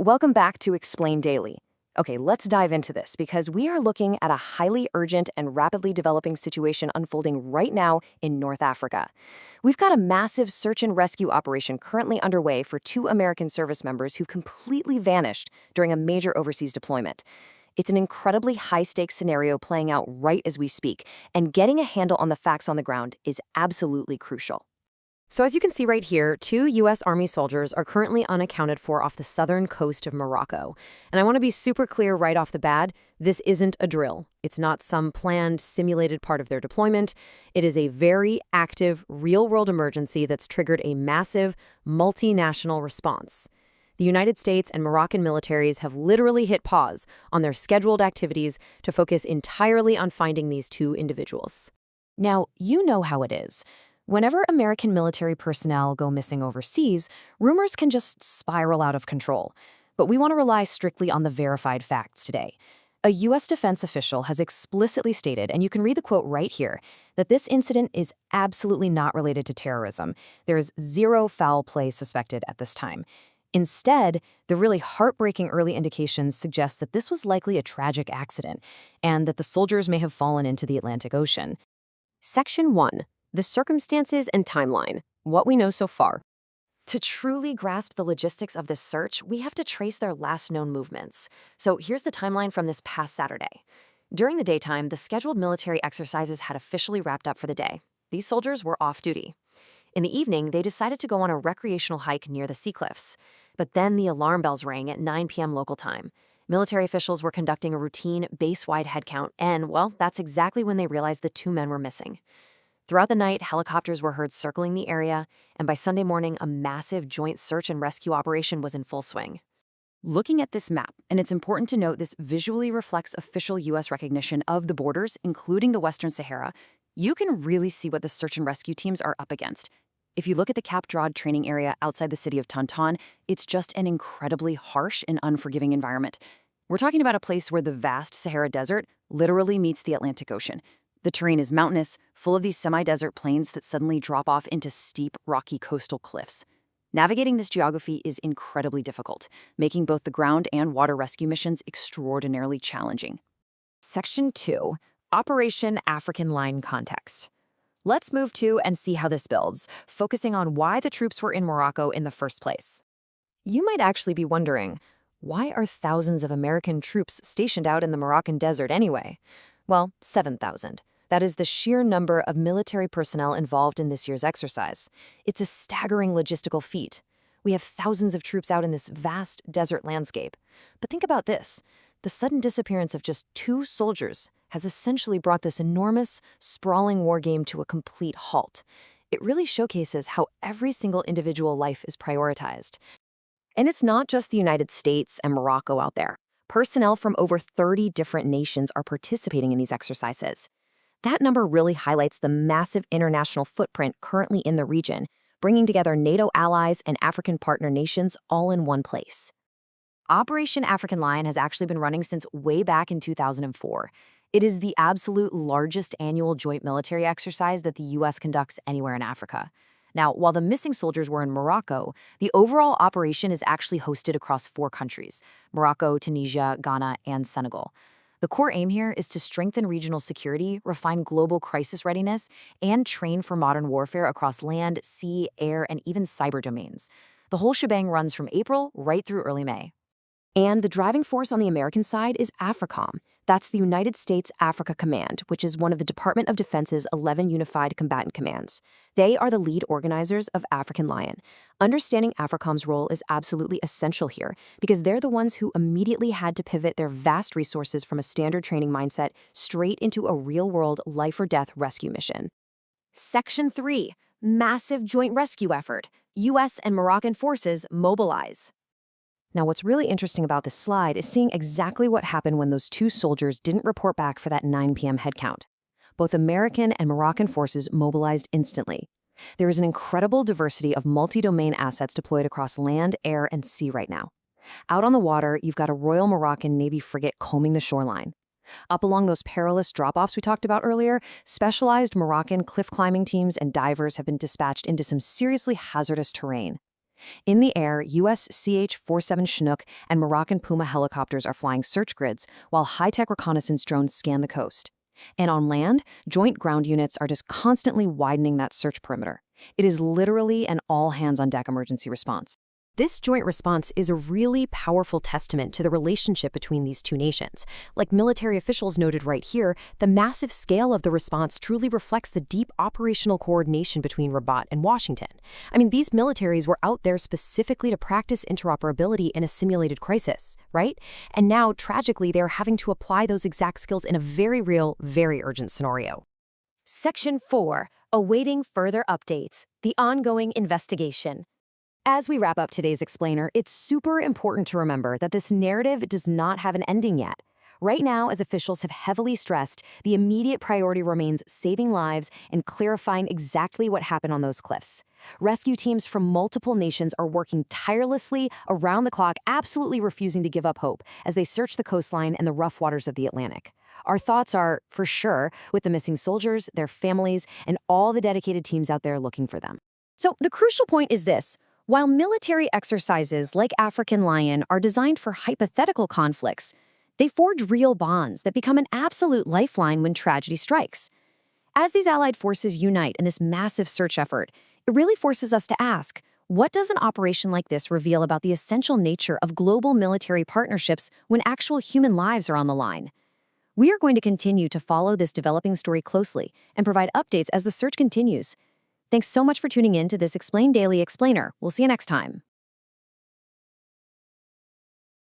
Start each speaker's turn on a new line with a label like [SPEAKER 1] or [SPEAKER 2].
[SPEAKER 1] Welcome back to Explain Daily. Okay, let's dive into this because we are looking at a highly urgent and rapidly developing situation unfolding right now in North Africa. We've got a massive search and rescue operation currently underway for two American service members who've completely vanished during a major overseas deployment. It's an incredibly high-stakes scenario playing out right as we speak, and getting a handle on the facts on the ground is absolutely crucial. So as you can see right here, two U.S. Army soldiers are currently unaccounted for off the southern coast of Morocco. And I want to be super clear right off the bat, this isn't a drill. It's not some planned, simulated part of their deployment. It is a very active, real-world emergency that's triggered a massive, multinational response. The United States and Moroccan militaries have literally hit pause on their scheduled activities to focus entirely on finding these two individuals. Now, you know how it is. Whenever American military personnel go missing overseas, rumors can just spiral out of control. But we want to rely strictly on the verified facts today. A U.S. defense official has explicitly stated, and you can read the quote right here, that this incident is absolutely not related to terrorism. There is zero foul play suspected at this time. Instead, the really heartbreaking early indications suggest that this was likely a tragic accident, and that the soldiers may have fallen into the Atlantic Ocean. Section 1. The circumstances and timeline, what we know so far. To truly grasp the logistics of this search, we have to trace their last known movements. So here's the timeline from this past Saturday. During the daytime, the scheduled military exercises had officially wrapped up for the day. These soldiers were off duty. In the evening, they decided to go on a recreational hike near the sea cliffs. But then the alarm bells rang at 9 p.m. local time. Military officials were conducting a routine base-wide head count, and, well, that's exactly when they realized the two men were missing. Throughout the night, helicopters were heard circling the area, and by Sunday morning, a massive joint search and rescue operation was in full swing. Looking at this map, and it's important to note this visually reflects official U.S. recognition of the borders, including the Western Sahara, you can really see what the search and rescue teams are up against. If you look at the Cap Draa Training Area outside the city of Tonton, it's just an incredibly harsh and unforgiving environment. We're talking about a place where the vast Sahara Desert literally meets the Atlantic Ocean. The terrain is mountainous, full of these semi-desert plains that suddenly drop off into steep, rocky coastal cliffs. Navigating this geography is incredibly difficult, making both the ground and water rescue missions extraordinarily challenging. Section 2. Operation African Line Context. Let's move to and see how this builds, focusing on why the troops were in Morocco in the first place. You might actually be wondering, why are thousands of American troops stationed out in the Moroccan desert anyway? Well, 7,000. That is the sheer number of military personnel involved in this year's exercise. It's a staggering logistical feat. We have thousands of troops out in this vast desert landscape. But think about this. The sudden disappearance of just two soldiers has essentially brought this enormous, sprawling war game to a complete halt. It really showcases how every single individual life is prioritized. And it's not just the United States and Morocco out there. Personnel from over 30 different nations are participating in these exercises. That number really highlights the massive international footprint currently in the region, bringing together NATO allies and African partner nations all in one place. Operation African Lion has actually been running since way back in 2004. It is the absolute largest annual joint military exercise that the U.S. conducts anywhere in Africa. Now, while the missing soldiers were in Morocco, the overall operation is actually hosted across 4 countries: Morocco, Tunisia, Ghana, and Senegal. The core aim here is to strengthen regional security, refine global crisis readiness, and train for modern warfare across land, sea, air, and even cyber domains. The whole shebang runs from April right through early May. And the driving force on the American side is AFRICOM. That's the United States Africa Command, which is one of the Department of Defense's 11 Unified Combatant Commands. They are the lead organizers of African Lion. Understanding AFRICOM's role is absolutely essential here because they're the ones who immediately had to pivot their vast resources from a standard training mindset straight into a real-world life-or-death rescue mission. Section 3. Massive Joint Rescue Effort. U.S. and Moroccan forces mobilize. Now, what's really interesting about this slide is seeing exactly what happened when those two soldiers didn't report back for that 9 p.m. head count. Both American and Moroccan forces mobilized instantly. There is an incredible diversity of multi-domain assets deployed across land, air, and sea right now. Out on the water, you've got a Royal Moroccan Navy frigate combing the shoreline. Up along those perilous drop-offs we talked about earlier, specialized Moroccan cliff climbing teams and divers have been dispatched into some seriously hazardous terrain. In the air, U.S. CH-47 Chinook and Moroccan Puma helicopters are flying search grids, while high-tech reconnaissance drones scan the coast. And on land, joint ground units are just constantly widening that search perimeter. It is literally an all-hands-on-deck emergency response. This joint response is a really powerful testament to the relationship between these two nations. Like military officials noted right here, the massive scale of the response truly reflects the deep operational coordination between Rabat and Washington. I mean, these militaries were out there specifically to practice interoperability in a simulated crisis, right? And now, tragically, they're having to apply those exact skills in a very real, very urgent scenario. Section 4. Awaiting further updates. The ongoing investigation. As we wrap up today's explainer, it's super important to remember that this narrative does not have an ending yet. Right now, as officials have heavily stressed, the immediate priority remains saving lives and clarifying exactly what happened on those cliffs. Rescue teams from multiple nations are working tirelessly around the clock, absolutely refusing to give up hope as they search the coastline and the rough waters of the Atlantic. Our thoughts are, for sure, with the missing soldiers, their families, and all the dedicated teams out there looking for them. So the crucial point is this. While military exercises like African Lion are designed for hypothetical conflicts, they forge real bonds that become an absolute lifeline when tragedy strikes. As these allied forces unite in this massive search effort, it really forces us to ask, what does an operation like this reveal about the essential nature of global military partnerships when actual human lives are on the line? We are going to continue to follow this developing story closely and provide updates as the search continues. Thanks so much for tuning in to this Explain Daily Explainer. We'll see you next time.